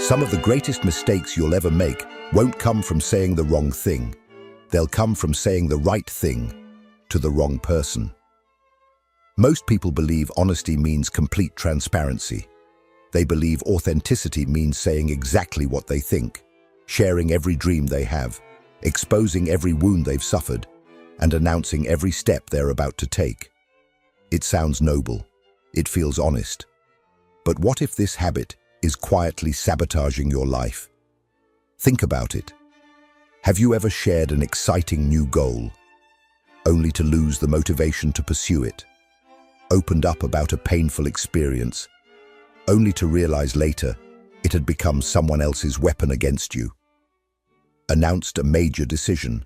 Some of the greatest mistakes you'll ever make won't come from saying the wrong thing. They'll come from saying the right thing to the wrong person. Most people believe honesty means complete transparency. They believe authenticity means saying exactly what they think, sharing every dream they have, exposing every wound they've suffered, and announcing every step they're about to take. It sounds noble. It feels honest. But what if this habit is quietly sabotaging your life? Think about it. Have you ever shared an exciting new goal, only to lose the motivation to pursue it? Opened up about a painful experience, only to realize later it had become someone else's weapon against you? Announced a major decision,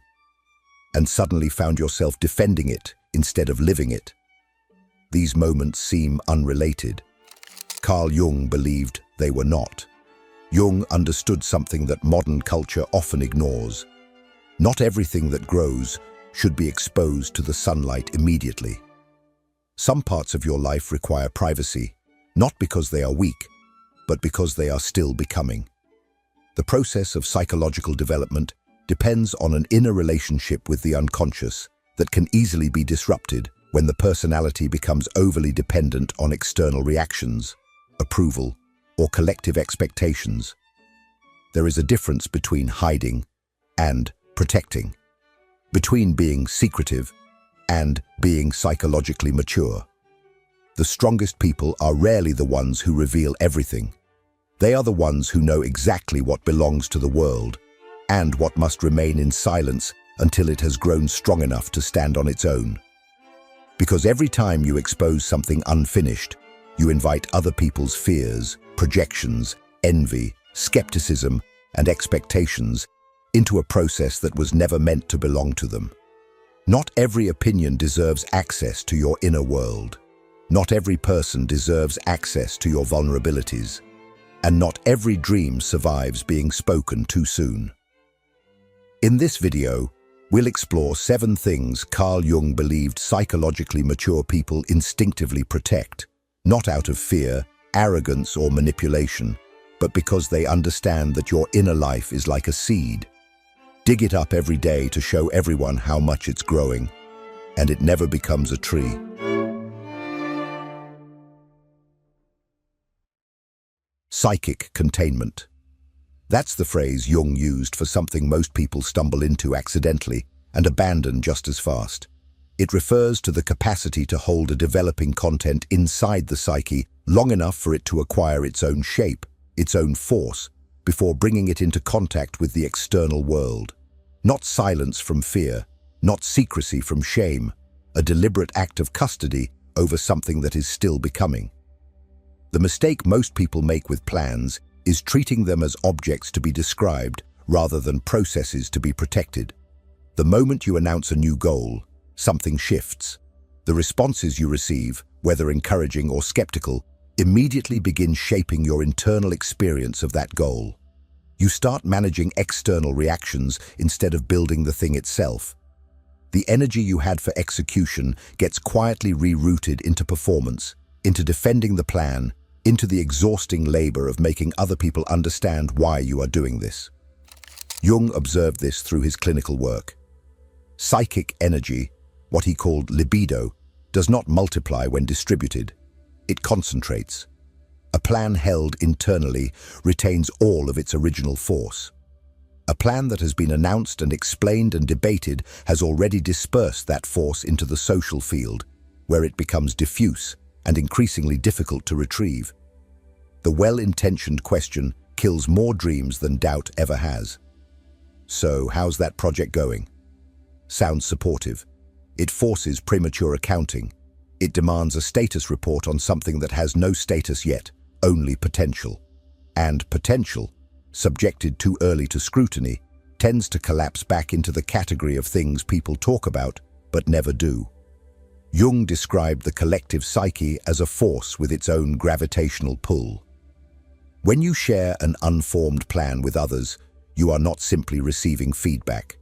and suddenly found yourself defending it instead of living it. These moments seem unrelated. Carl Jung believed they were not. Jung understood something that modern culture often ignores. Not everything that grows should be exposed to the sunlight immediately. Some parts of your life require privacy, not because they are weak, but because they are still becoming. The process of psychological development depends on an inner relationship with the unconscious that can easily be disrupted when the personality becomes overly dependent on external reactions, approval, or collective expectations. There is a difference between hiding and protecting, between being secretive and being psychologically mature. The strongest people are rarely the ones who reveal everything. They are the ones who know exactly what belongs to the world and what must remain in silence until it has grown strong enough to stand on its own. Because every time you expose something unfinished, you invite other people's fears, projections, envy, skepticism, and expectations into a process that was never meant to belong to them. Not every opinion deserves access to your inner world. Not every person deserves access to your vulnerabilities. And not every dream survives being spoken too soon. In this video, we'll explore 7 things Carl Jung believed psychologically mature people instinctively protect, not out of fear, arrogance, or manipulation, but because they understand that your inner life is like a seed. Dig it up every day to show everyone how much it's growing, and it never becomes a tree. Psychic containment. That's the phrase Jung used for something most people stumble into accidentally and abandon just as fast. It refers to the capacity to hold a developing content inside the psyche long enough for it to acquire its own shape, its own force, before bringing it into contact with the external world. Not silence from fear, not secrecy from shame, a deliberate act of custody over something that is still becoming. The mistake most people make with plans is treating them as objects to be described rather than processes to be protected. The moment you announce a new goal, something shifts. The responses you receive, whether encouraging or skeptical, immediately begin shaping your internal experience of that goal. You start managing external reactions instead of building the thing itself. The energy you had for execution gets quietly rerouted into performance, into defending the plan, into the exhausting labor of making other people understand why you are doing this. Jung observed this through his clinical work. Psychic energy, what he called libido, does not multiply when distributed. It concentrates. A plan held internally retains all of its original force. A plan that has been announced and explained and debated has already dispersed that force into the social field, where it becomes diffuse and increasingly difficult to retrieve. The well-intentioned question kills more dreams than doubt ever has. So, how's that project going? Sounds supportive. It forces premature accounting. It demands a status report on something that has no status yet, only potential. And potential, subjected too early to scrutiny, tends to collapse back into the category of things people talk about but never do. Jung described the collective psyche as a force with its own gravitational pull. When you share an unformed plan with others, you are not simply receiving feedback.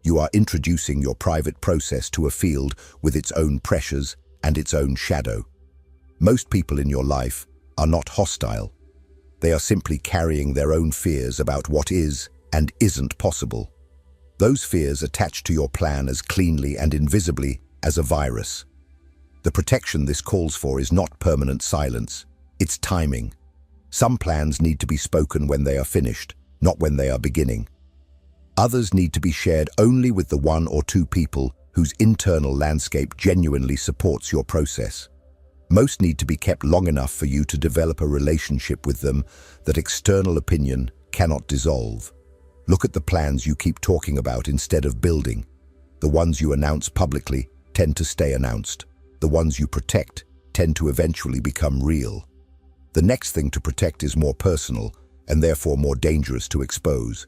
You are introducing your private process to a field with its own pressures and its own shadow. Most people in your life are not hostile. They are simply carrying their own fears about what is and isn't possible. Those fears attach to your plan as cleanly and invisibly as a virus. The protection this calls for is not permanent silence, it's timing. Some plans need to be spoken when they are finished, not when they are beginning. Others need to be shared only with the one or two people whose internal landscape genuinely supports your process. Most need to be kept long enough for you to develop a relationship with them that external opinion cannot dissolve. Look at the plans you keep talking about instead of building. The ones you announce publicly tend to stay announced. The ones you protect tend to eventually become real. The next thing to protect is more personal and therefore more dangerous to expose.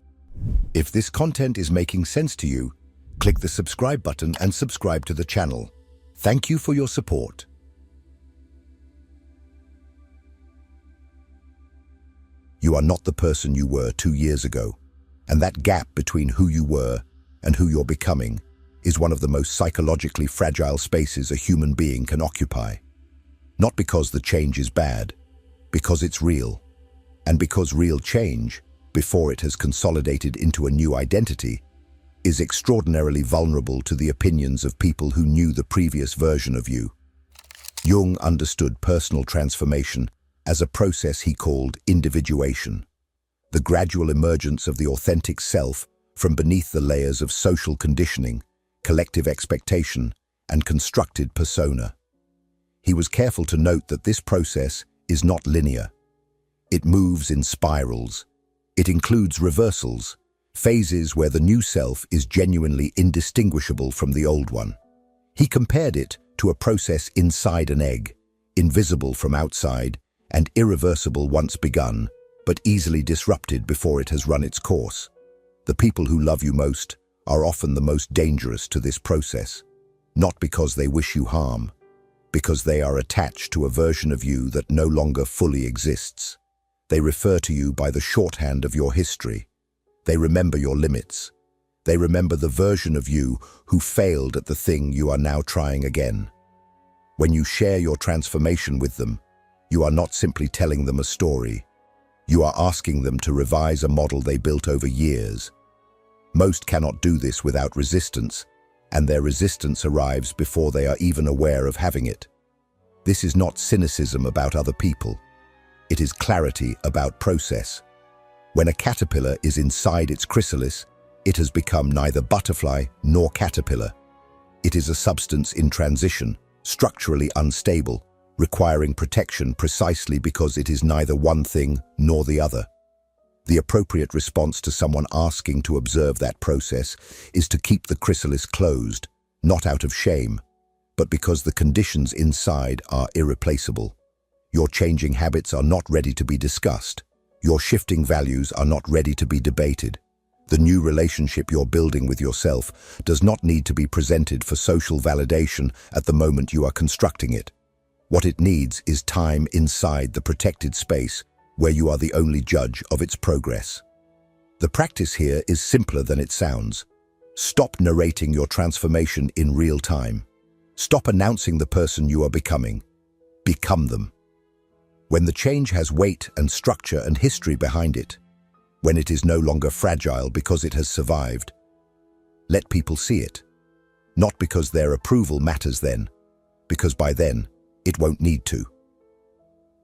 If this content is making sense to you, click the subscribe button and subscribe to the channel. Thank you for your support. You are not the person you were 2 years ago, and that gap between who you were and who you're becoming is one of the most psychologically fragile spaces a human being can occupy. Not because the change is bad, because it's real. And because real change, before it has consolidated into a new identity, is extraordinarily vulnerable to the opinions of people who knew the previous version of you. Jung understood personal transformation as a process he called individuation, the gradual emergence of the authentic self from beneath the layers of social conditioning, collective expectation, and constructed persona. He was careful to note that this process is not linear. It moves in spirals. It includes reversals, phases where the new self is genuinely indistinguishable from the old one. He compared it to a process inside an egg, invisible from outside and irreversible once begun, but easily disrupted before it has run its course. The people who love you most are often the most dangerous to this process, not because they wish you harm, because they are attached to a version of you that no longer fully exists. They refer to you by the shorthand of your history. They remember your limits. They remember the version of you who failed at the thing you are now trying again. When you share your transformation with them, you are not simply telling them a story. You are asking them to revise a model they built over years. Most cannot do this without resistance, and their resistance arrives before they are even aware of having it. This is not cynicism about other people. It is clarity about process. When a caterpillar is inside its chrysalis, it has become neither butterfly nor caterpillar. It is a substance in transition, structurally unstable, requiring protection precisely because it is neither one thing nor the other. The appropriate response to someone asking to observe that process is to keep the chrysalis closed, not out of shame, but because the conditions inside are irreplaceable. Your changing habits are not ready to be discussed. Your shifting values are not ready to be debated. The new relationship you're building with yourself does not need to be presented for social validation at the moment you are constructing it. What it needs is time inside the protected space where you are the only judge of its progress. The practice here is simpler than it sounds. Stop narrating your transformation in real time. Stop announcing the person you are becoming. Become them. When the change has weight and structure and history behind it, when it is no longer fragile because it has survived, let people see it. Not because their approval matters then, because by then, it won't need to.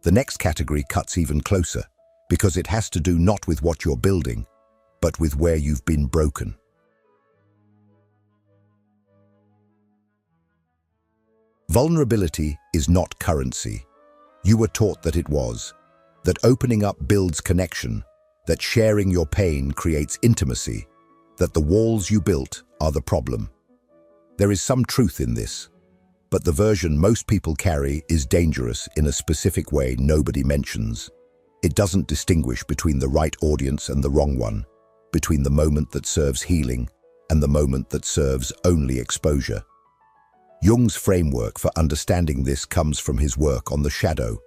The next category cuts even closer, because it has to do not with what you're building, but with where you've been broken. Vulnerability is not currency. You were taught that it was, that opening up builds connection, that sharing your pain creates intimacy, that the walls you built are the problem. There is some truth in this, but the version most people carry is dangerous in a specific way nobody mentions. It doesn't distinguish between the right audience and the wrong one, between the moment that serves healing and the moment that serves only exposure. Jung's framework for understanding this comes from his work on the shadow,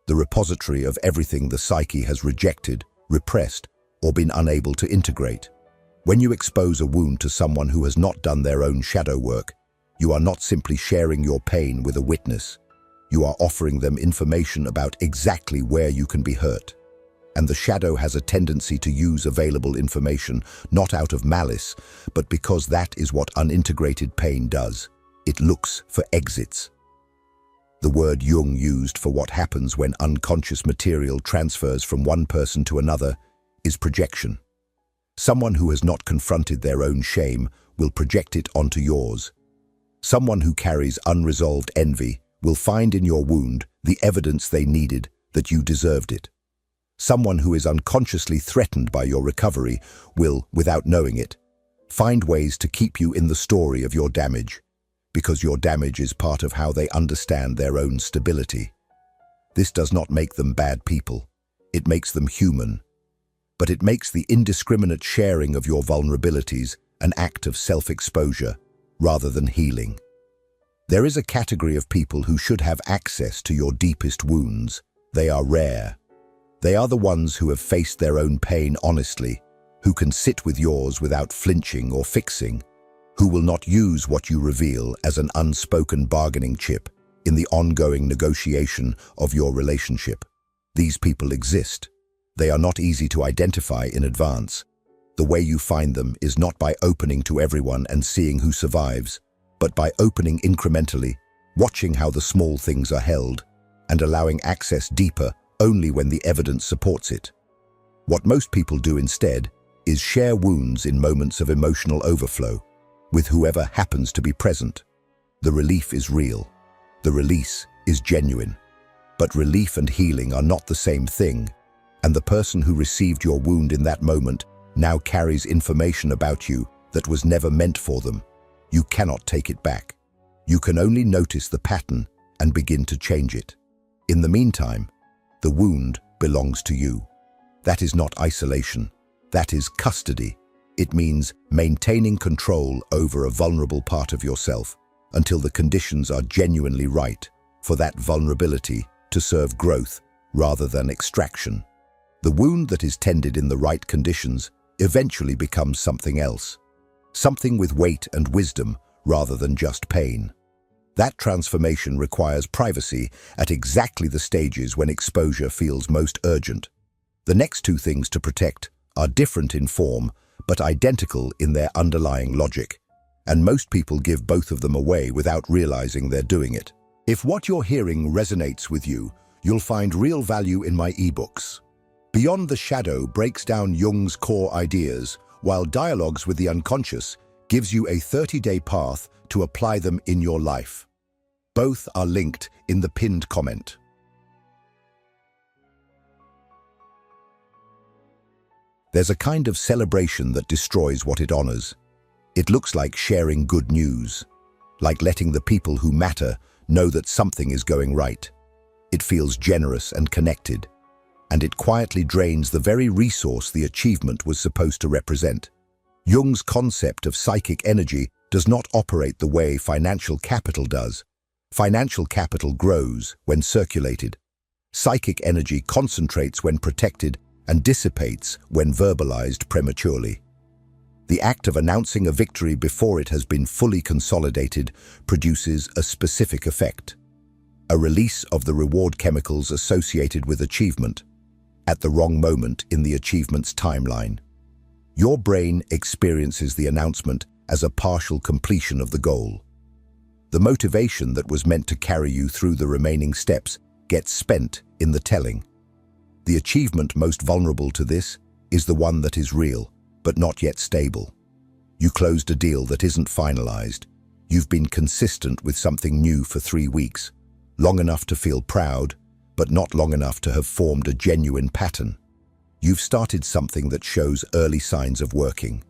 the repository of everything the psyche has rejected, repressed, or been unable to integrate. When you expose a wound to someone who has not done their own shadow work, you are not simply sharing your pain with a witness. You are offering them information about exactly where you can be hurt. And the shadow has a tendency to use available information, not out of malice, but because that is what unintegrated pain does. It looks for exits. The word Jung used for what happens when unconscious material transfers from one person to another is projection. Someone who has not confronted their own shame will project it onto yours. Someone who carries unresolved envy will find in your wound the evidence they needed that you deserved it. Someone who is unconsciously threatened by your recovery will, without knowing it, find ways to keep you in the story of your damage, because your damage is part of how they understand their own stability. This does not make them bad people. It makes them human. But it makes the indiscriminate sharing of your vulnerabilities an act of self-exposure rather than healing. There is a category of people who should have access to your deepest wounds. They are rare. They are the ones who have faced their own pain honestly, who can sit with yours without flinching or fixing, who will not use what you reveal as an unspoken bargaining chip in the ongoing negotiation of your relationship. These people exist. They are not easy to identify in advance. The way you find them is not by opening to everyone and seeing who survives, but by opening incrementally, watching how the small things are held, and allowing access deeper only when the evidence supports it. What most people do instead is share wounds in moments of emotional overflow with whoever happens to be present. The relief is real. The release is genuine. But relief and healing are not the same thing, and the person who received your wound in that moment now carries information about you that was never meant for them. You cannot take it back. You can only notice the pattern and begin to change it. In the meantime, the wound belongs to you. That is not isolation. That is custody. It means maintaining control over a vulnerable part of yourself until the conditions are genuinely right for that vulnerability to serve growth rather than extraction. The wound that is tended in the right conditions eventually becomes something else, something with weight and wisdom rather than just pain. That transformation requires privacy at exactly the stages when exposure feels most urgent. The next two things to protect are different in form, but identical in their underlying logic, and most people give both of them away without realizing they're doing it. If what you're hearing resonates with you, you'll find real value in my ebooks. Beyond the Shadow breaks down Jung's core ideas, while Dialogues with the Unconscious gives you a 30-day path to apply them in your life. Both are linked in the pinned comment. There's a kind of celebration that destroys what it honors. It looks like sharing good news, like letting the people who matter know that something is going right. It feels generous and connected, and it quietly drains the very resource the achievement was supposed to represent. Jung's concept of psychic energy does not operate the way financial capital does. Financial capital grows when circulated. Psychic energy concentrates when protected and dissipates when verbalized prematurely. The act of announcing a victory before it has been fully consolidated produces a specific effect: a release of the reward chemicals associated with achievement at the wrong moment in the achievement's timeline. Your brain experiences the announcement as a partial completion of the goal. The motivation that was meant to carry you through the remaining steps gets spent in the telling. The achievement most vulnerable to this is the one that is real, but not yet stable. You closed a deal that isn't finalized. You've been consistent with something new for 3 weeks, long enough to feel proud, but not long enough to have formed a genuine pattern. You've started something that shows early signs of working.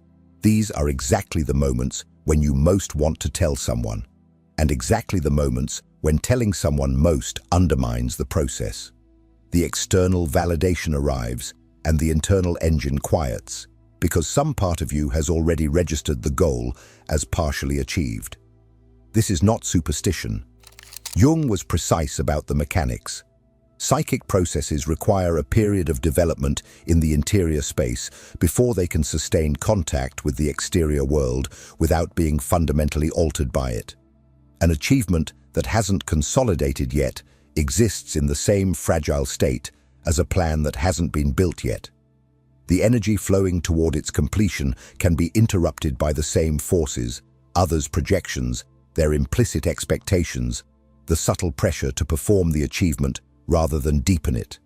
These are exactly the moments when you most want to tell someone, and exactly the moments when telling someone most undermines the process. The external validation arrives and the internal engine quiets, because some part of you has already registered the goal as partially achieved. This is not superstition. Jung was precise about the mechanics. Psychic processes require a period of development in the interior space before they can sustain contact with the exterior world without being fundamentally altered by it. An achievement that hasn't consolidated yet exists in the same fragile state as a plan that hasn't been built yet. The energy flowing toward its completion can be interrupted by the same forces, others' projections, their implicit expectations, the subtle pressure to perform the achievement rather than deepen it.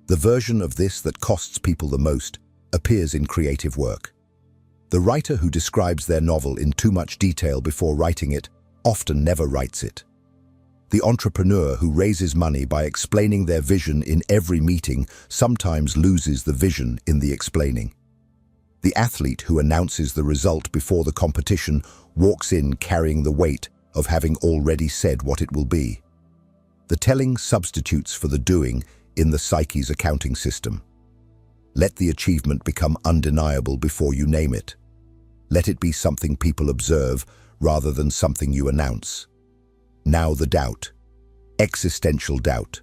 The version of this that costs people the most appears in creative work. The writer who describes their novel in too much detail before writing it often never writes it. The entrepreneur who raises money by explaining their vision in every meeting sometimes loses the vision in the explaining. The athlete who announces the result before the competition walks in carrying the weight of having already said what it will be. The telling substitutes for the doing in the psyche's accounting system. Let the achievement become undeniable before you name it. Let it be something people observe rather than something you announce. Now the doubt. Existential doubt.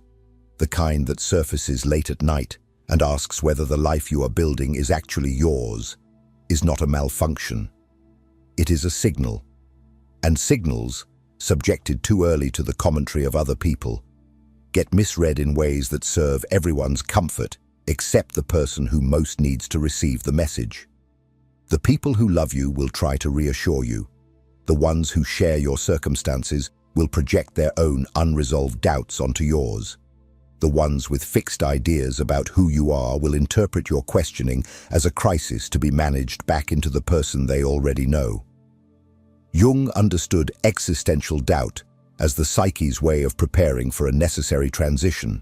The kind that surfaces late at night and asks whether the life you are building is actually yours, is not a malfunction. It is a signal. And signals, subjected too early to the commentary of other people, get misread in ways that serve everyone's comfort except the person who most needs to receive the message. The people who love you will try to reassure you. The ones who share your circumstances will project their own unresolved doubts onto yours. The ones with fixed ideas about who you are will interpret your questioning as a crisis to be managed back into the person they already know. Jung understood existential doubt as the psyche's way of preparing for a necessary transition.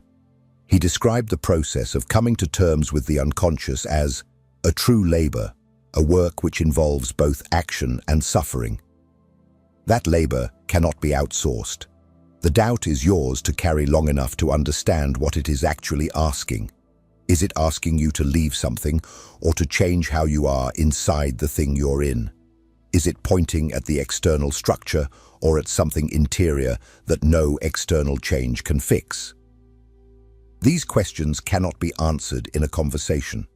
He described the process of coming to terms with the unconscious as a true labor, a work which involves both action and suffering. That labor cannot be outsourced. The doubt is yours to carry long enough to understand what it is actually asking. Is it asking you to leave something or to change how you are inside the thing you're in? Is it pointing at the external structure or at something interior that no external change can fix? These questions cannot be answered in a conversation.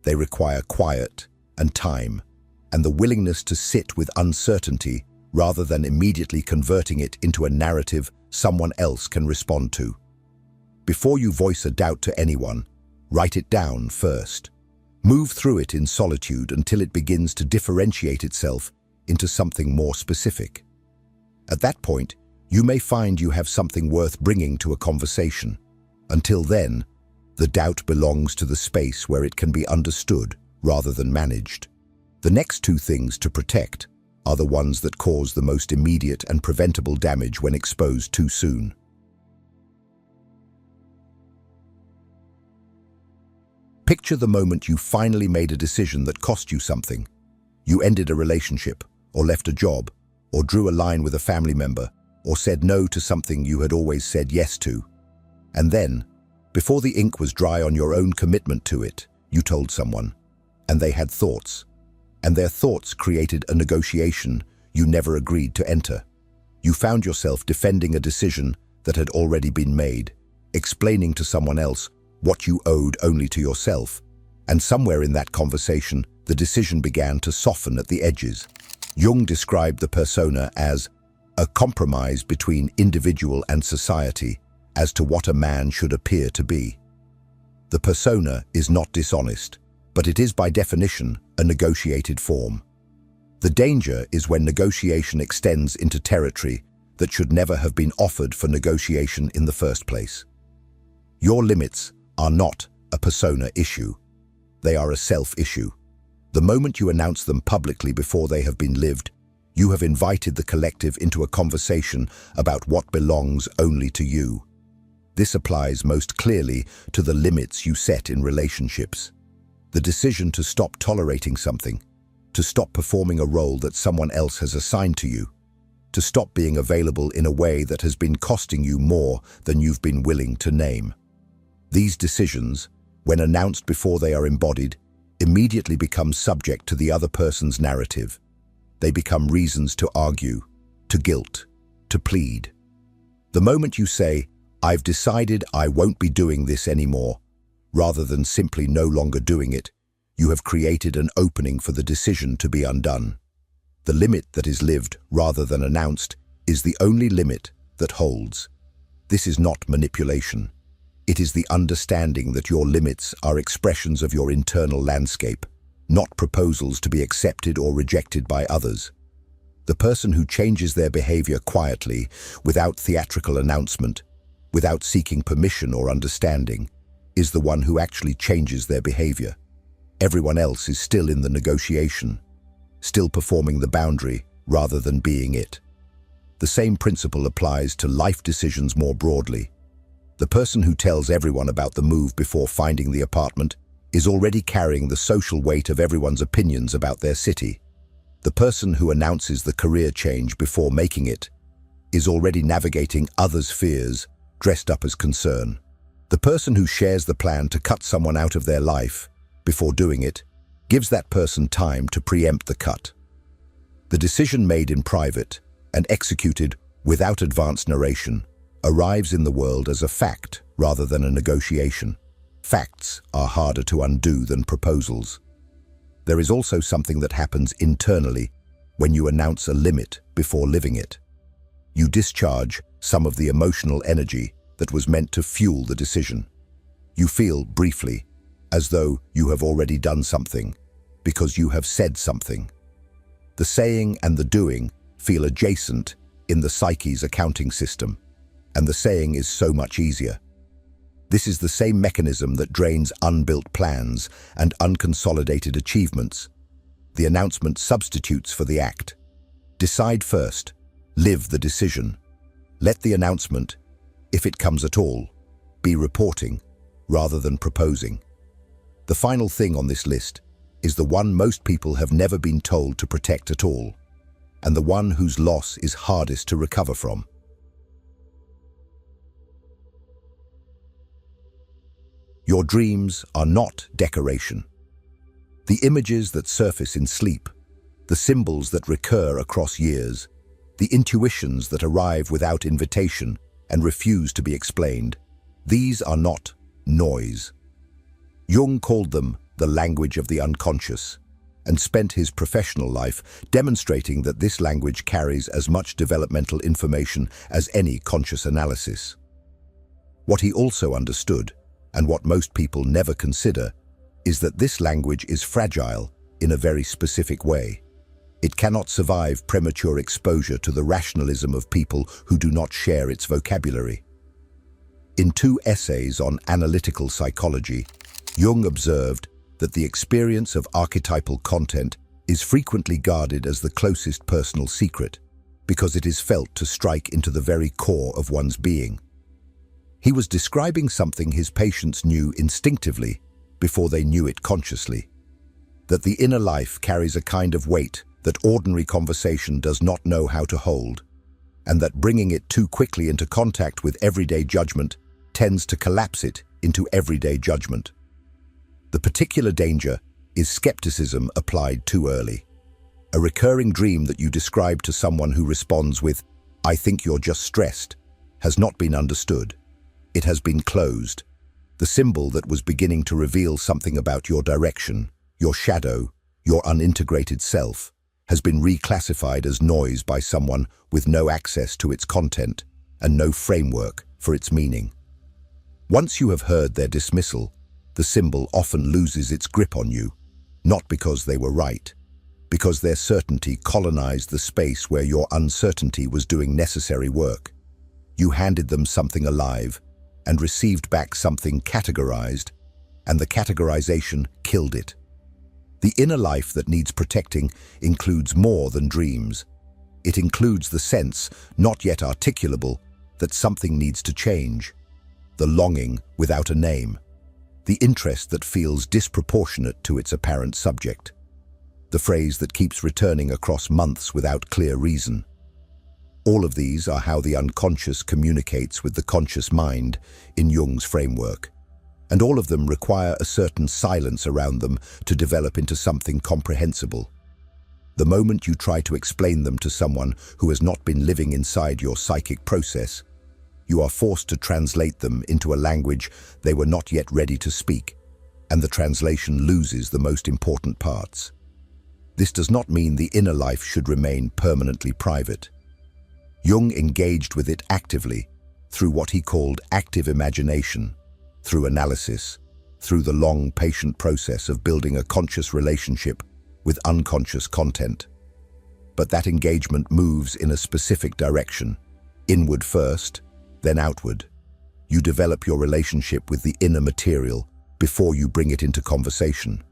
They require quiet and time, and the willingness to sit with uncertainty rather than immediately converting it into a narrative someone else can respond to. Before you voice a doubt to anyone, write it down first. Move through it in solitude until it begins to differentiate itself into something more specific. At that point, you may find you have something worth bringing to a conversation. Until then, the doubt belongs to the space where it can be understood rather than managed. The next two things to protect are the ones that cause the most immediate and preventable damage when exposed too soon. Picture the moment you finally made a decision that cost you something. You ended a relationship, or left a job, or drew a line with a family member, or said no to something you had always said yes to. And then, before the ink was dry on your own commitment to it, you told someone, and they had thoughts. And their thoughts created a negotiation you never agreed to enter. You found yourself defending a decision that had already been made, explaining to someone else what you owed only to yourself, and somewhere in that conversation, the decision began to soften at the edges. Jung described the persona as a compromise between individual and society as to what a man should appear to be. The persona is not dishonest, but it is by definition a negotiated form. The danger is when negotiation extends into territory that should never have been offered for negotiation in the first place. Your limits are not a persona issue. They are a self-issue. The moment you announce them publicly before they have been lived, you have invited the collective into a conversation about what belongs only to you. This applies most clearly to the limits you set in relationships. The decision to stop tolerating something, to stop performing a role that someone else has assigned to you, to stop being available in a way that has been costing you more than you've been willing to name. These decisions, when announced before they are embodied, immediately become subject to the other person's narrative. They become reasons to argue, to guilt, to plead. The moment you say, "I've decided I won't be doing this anymore," rather than simply no longer doing it, you have created an opening for the decision to be undone. The limit that is lived rather than announced is the only limit that holds. This is not manipulation. It is the understanding that your limits are expressions of your internal landscape, not proposals to be accepted or rejected by others. The person who changes their behavior quietly, without theatrical announcement, without seeking permission or understanding, is the one who actually changes their behavior. Everyone else is still in the negotiation, still performing the boundary rather than being it. The same principle applies to life decisions more broadly. The person who tells everyone about the move before finding the apartment is already carrying the social weight of everyone's opinions about their city. The person who announces the career change before making it is already navigating others' fears dressed up as concern. The person who shares the plan to cut someone out of their life before doing it gives that person time to preempt the cut. The decision made in private and executed without advance narration arrives in the world as a fact rather than a negotiation. Facts are harder to undo than proposals. There is also something that happens internally when you announce a limit before living it. You discharge some of the emotional energy that was meant to fuel the decision. You feel, briefly, as though you have already done something, because you have said something. The saying and the doing feel adjacent in the psyche's accounting system, and the saying is so much easier. This is the same mechanism that drains unbuilt plans and unconsolidated achievements. The announcement substitutes for the act. Decide first. Live the decision. Let the announcement, if it comes at all, be reporting rather than proposing. The final thing on this list is the one most people have never been told to protect at all, and the one whose loss is hardest to recover from. Your dreams are not decoration. The images that surface in sleep, the symbols that recur across years, the intuitions that arrive without invitation and refuse to be explained, these are not noise. Jung called them the language of the unconscious, and spent his professional life demonstrating that this language carries as much developmental information as any conscious analysis. What he also understood, and what most people never consider, is that this language is fragile in a very specific way. It cannot survive premature exposure to the rationalism of people who do not share its vocabulary. In 2 essays on analytical psychology, Jung observed that the experience of archetypal content is frequently guarded as the closest personal secret, because it is felt to strike into the very core of one's being. He was describing something his patients knew instinctively before they knew it consciously, that the inner life carries a kind of weight that ordinary conversation does not know how to hold, and that bringing it too quickly into contact with everyday judgment tends to collapse it into everyday judgment. The particular danger is skepticism applied too early. A recurring dream that you describe to someone who responds with, "I think you're just stressed," has not been understood. It has been closed. The symbol that was beginning to reveal something about your direction, your shadow, your unintegrated self, has been reclassified as noise by someone with no access to its content and no framework for its meaning. Once you have heard their dismissal, the symbol often loses its grip on you, not because they were right, because their certainty colonized the space where your uncertainty was doing necessary work. You handed them something alive and received back something categorized, and the categorization killed it. The inner life that needs protecting includes more than dreams. It includes the sense, not yet articulable, that something needs to change, the longing without a name, the interest that feels disproportionate to its apparent subject, the phrase that keeps returning across months without clear reason. All of these are how the unconscious communicates with the conscious mind in Jung's framework, and all of them require a certain silence around them to develop into something comprehensible. The moment you try to explain them to someone who has not been living inside your psychic process, you are forced to translate them into a language they were not yet ready to speak, and the translation loses the most important parts. This does not mean the inner life should remain permanently private. Jung engaged with it actively through what he called active imagination, through analysis, through the long, patient process of building a conscious relationship with unconscious content. But that engagement moves in a specific direction, inward first, then outward. You develop your relationship with the inner material before you bring it into conversation.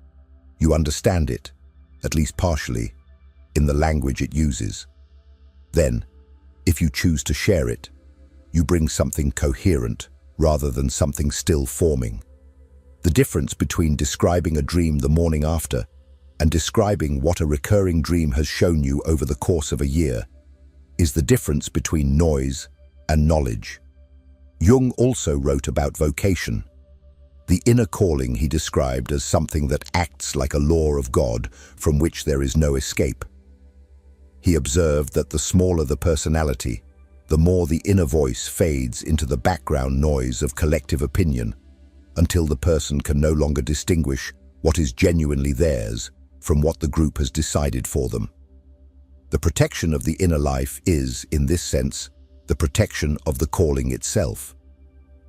You understand it, at least partially, in the language it uses. Then, if you choose to share it, you bring something coherent rather than something still forming. The difference between describing a dream the morning after and describing what a recurring dream has shown you over the course of a year is the difference between noise and knowledge. Jung also wrote about vocation. The inner calling he described as something that acts like a law of God from which there is no escape. He observed that the smaller the personality, the more the inner voice fades into the background noise of collective opinion, until the person can no longer distinguish what is genuinely theirs from what the group has decided for them. The protection of the inner life is, in this sense, the protection of the calling itself.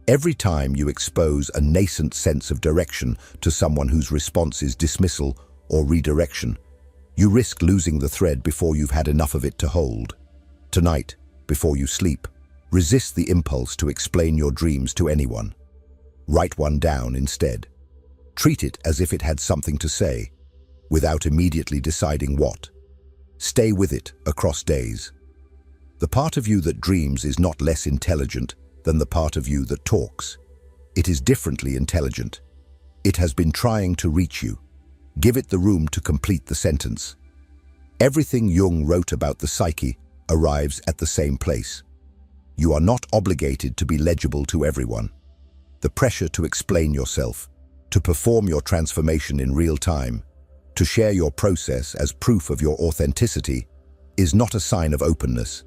Every time you expose a nascent sense of direction to someone whose response is dismissal or redirection, you risk losing the thread before you've had enough of it to hold. Tonight, before you sleep, resist the impulse to explain your dreams to anyone. Write one down instead. Treat it as if it had something to say, without immediately deciding what. Stay with it across days. The part of you that dreams is not less intelligent than the part of you that talks. It is differently intelligent. It has been trying to reach you. Give it the room to complete the sentence. Everything Jung wrote about the psyche arrives at the same place. You are not obligated to be legible to everyone. The pressure to explain yourself, to perform your transformation in real time, to share your process as proof of your authenticity, is not a sign of openness.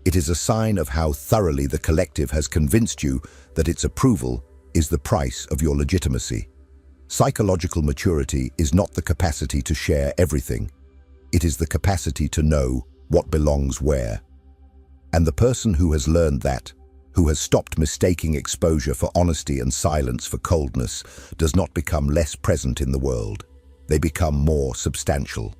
It is a sign of how thoroughly the collective has convinced you that its approval is the price of your legitimacy. Psychological maturity is not the capacity to share everything. It is the capacity to know what belongs where. And the person who has learned that, who has stopped mistaking exposure for honesty and silence for coldness, does not become less present in the world. They become more substantial.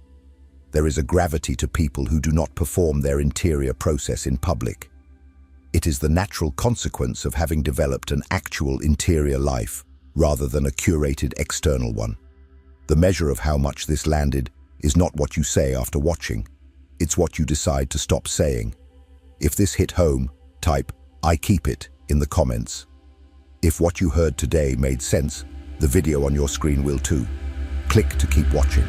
There is a gravity to people who do not perform their interior process in public. It is the natural consequence of having developed an actual interior life rather than a curated external one. The measure of how much this landed is not what you say after watching. It's what you decide to stop saying. If this hit home, type "I keep it" in the comments. If what you heard today made sense, the video on your screen will too. Click to keep watching.